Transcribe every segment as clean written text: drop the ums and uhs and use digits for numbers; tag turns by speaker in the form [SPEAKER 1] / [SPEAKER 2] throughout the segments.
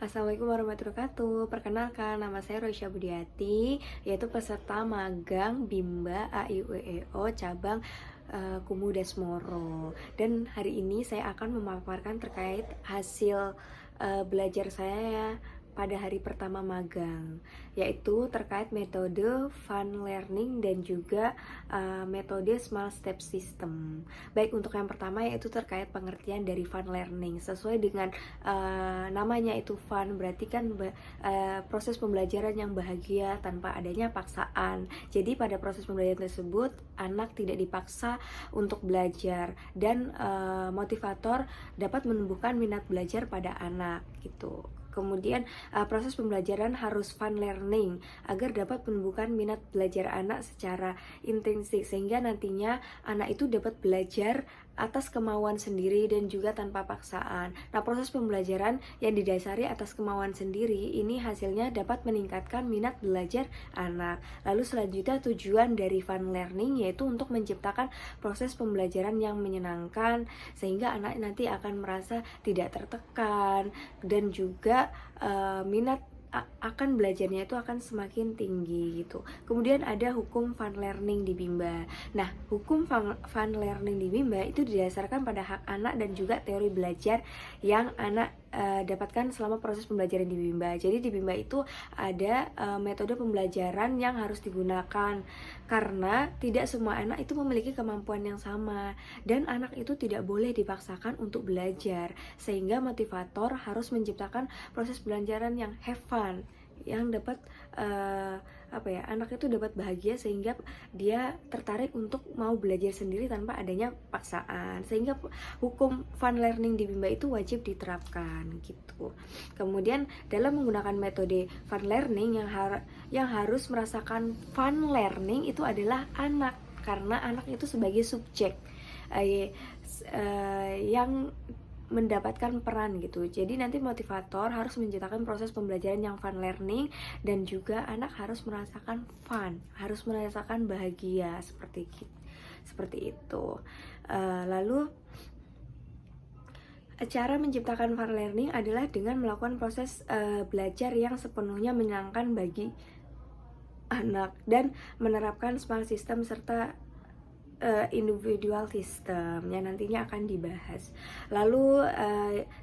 [SPEAKER 1] Assalamualaikum warahmatullahi wabarakatuh. Perkenalkan, nama saya Roisya Budiati, yaitu peserta magang Bimba AIUEO cabang Kumu Desmoro. Dan hari ini saya akan memaparkan terkait hasil belajar saya pada hari pertama magang, yaitu terkait metode fun learning dan juga metode small step system. Baik, untuk yang pertama yaitu terkait pengertian dari fun learning. Sesuai dengan namanya itu fun, berarti kan proses pembelajaran yang bahagia tanpa adanya paksaan. Jadi pada proses pembelajaran tersebut anak tidak dipaksa untuk belajar, dan motivator dapat menumbuhkan minat belajar pada anak gitu. Kemudian proses pembelajaran harus fun learning agar dapat menumbuhkan minat belajar anak secara intensif, sehingga nantinya anak itu dapat belajar atas kemauan sendiri dan juga tanpa paksaan. Nah, proses pembelajaran yang didasari atas kemauan sendiri ini hasilnya dapat meningkatkan minat belajar anak. Lalu selanjutnya tujuan dari fun learning yaitu untuk menciptakan proses pembelajaran yang menyenangkan, sehingga anak nanti akan merasa tidak tertekan dan juga minat akan belajarnya itu akan semakin tinggi gitu. Kemudian ada hukum fun learning di Bimba. Nah, hukum fun learning di Bimba itu didasarkan pada hak anak dan juga teori belajar yang anak dapatkan selama proses pembelajaran di Bimba. Jadi di Bimba itu ada metode pembelajaran yang harus digunakan, karena tidak semua anak itu memiliki kemampuan yang sama, dan anak itu tidak boleh dipaksakan untuk belajar, sehingga motivator harus menciptakan proses pembelajaran yang have fun, yang dapat anak itu dapat bahagia sehingga dia tertarik untuk mau belajar sendiri tanpa adanya paksaan, sehingga hukum fun learning di Bimba itu wajib diterapkan gitu. Kemudian dalam menggunakan metode fun learning yang harus merasakan fun learning itu adalah anak, karena anak itu sebagai subjek yang mendapatkan peran gitu. Jadi nanti motivator harus menciptakan proses pembelajaran yang fun learning, dan juga anak harus merasakan fun, harus merasakan bahagia seperti itu. Lalu cara menciptakan fun learning adalah dengan melakukan proses belajar yang sepenuhnya menyenangkan bagi anak dan menerapkan small system serta individual system yang nantinya akan dibahas. Lalu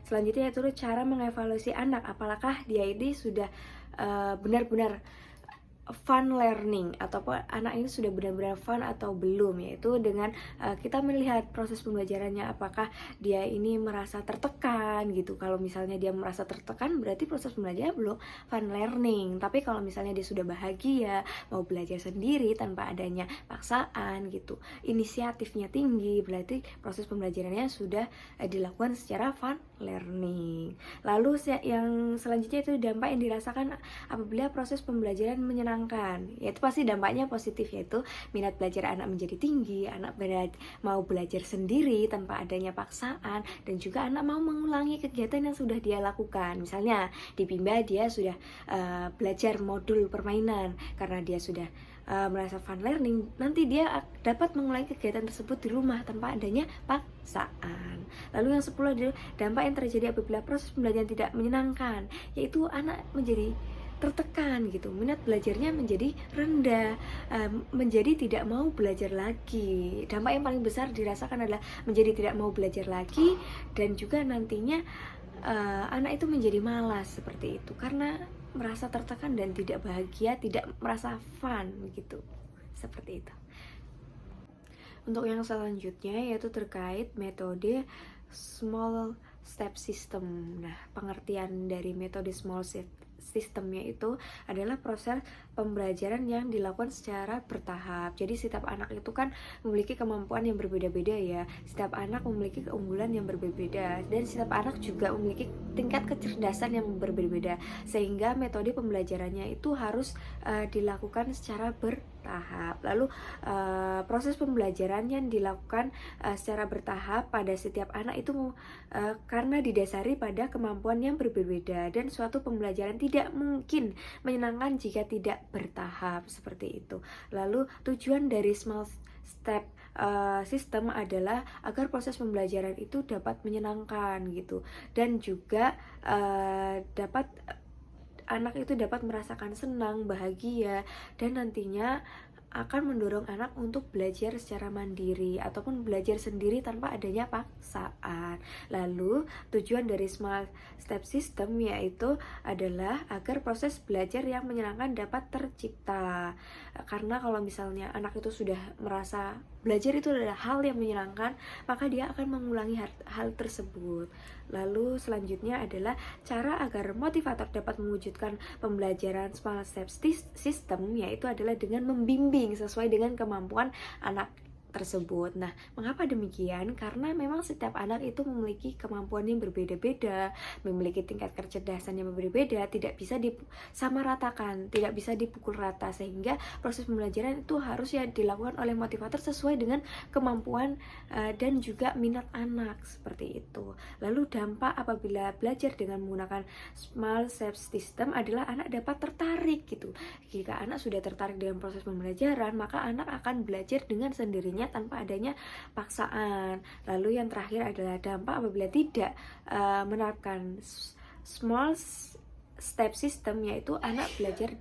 [SPEAKER 1] selanjutnya itu cara mengevaluasi anak, apakah dia ini sudah benar-benar fun learning ataupun anak ini sudah benar-benar fun atau belum, yaitu dengan kita melihat proses pembelajarannya, apakah dia ini merasa tertekan gitu. Kalau misalnya dia merasa tertekan, berarti proses pembelajarannya belum fun learning. Tapi kalau misalnya dia sudah bahagia, mau belajar sendiri tanpa adanya paksaan gitu, inisiatifnya tinggi, berarti proses pembelajarannya sudah dilakukan secara fun learning. Lalu yang selanjutnya itu dampak yang dirasakan apabila proses pembelajaran menyenangkan, yaitu pasti dampaknya positif, yaitu minat belajar anak menjadi tinggi, anak mau belajar sendiri tanpa adanya paksaan, dan juga anak mau mengulangi kegiatan yang sudah dia lakukan. Misalnya di Bimba dia sudah belajar modul permainan, karena dia sudah merasa fun learning, nanti dia dapat mengulangi kegiatan tersebut di rumah tanpa adanya paksaan. Lalu yang 10 adalah dampak yang terjadi apabila proses pembelajaran tidak menyenangkan, yaitu anak menjadi tertekan gitu, minat belajarnya menjadi rendah, menjadi tidak mau belajar lagi. Dampak yang paling besar dirasakan adalah menjadi tidak mau belajar lagi, dan juga nantinya anak itu menjadi malas seperti itu, karena merasa tertekan dan tidak bahagia, tidak merasa fun gitu, seperti itu. Untuk yang selanjutnya yaitu terkait metode small step system. Nah, pengertian dari metode small step sistemnya itu adalah proses pembelajaran yang dilakukan secara bertahap. Jadi setiap anak itu kan memiliki kemampuan yang berbeda-beda ya. Setiap anak memiliki keunggulan yang berbeda, dan setiap anak juga memiliki tingkat kecerdasan yang berbeda-beda, sehingga metode pembelajarannya itu harus dilakukan secara bertahap bertahap. Lalu proses pembelajaran yang dilakukan secara bertahap pada setiap anak itu karena didasari pada kemampuan yang berbeda dan suatu pembelajaran tidak mungkin menyenangkan jika tidak bertahap seperti itu. Lalu tujuan dari small step sistem adalah agar proses pembelajaran itu dapat menyenangkan gitu, dan juga anak itu dapat merasakan senang, bahagia, dan nantinya akan mendorong anak untuk belajar secara mandiri ataupun belajar sendiri tanpa adanya paksaan. Lalu tujuan dari small step system yaitu adalah agar proses belajar yang menyenangkan dapat tercipta. Karena kalau misalnya anak itu sudah merasa belajar itu adalah hal yang menyenangkan, maka dia akan mengulangi hal tersebut. Lalu selanjutnya adalah cara agar motivator dapat mewujudkan pembelajaran small step system, yaitu adalah dengan membimbing sesuai dengan kemampuan anak tersebut. Nah, mengapa demikian? Karena memang setiap anak itu memiliki kemampuan yang berbeda-beda, memiliki tingkat kecerdasan yang berbeda, tidak bisa disamaratakan, tidak bisa dipukul rata, sehingga proses pembelajaran itu harus ya dilakukan oleh motivator sesuai dengan kemampuan dan juga minat anak, seperti itu. Lalu dampak apabila belajar dengan menggunakan small step system adalah anak dapat tertarik gitu. Jika anak sudah tertarik dengan proses pembelajaran, maka anak akan belajar dengan sendirinya tanpa adanya paksaan. Lalu yang terakhir adalah dampak apabila tidak menerapkan small step system, yaitu anak belajar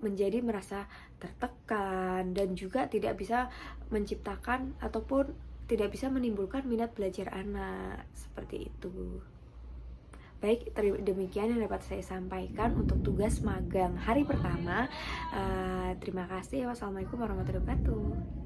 [SPEAKER 1] menjadi merasa tertekan dan juga tidak bisa menciptakan ataupun tidak bisa menimbulkan minat belajar anak, seperti itu. Baik, demikian yang dapat saya sampaikan untuk tugas magang hari pertama. Terima kasih. Wassalamualaikum warahmatullahi wabarakatuh.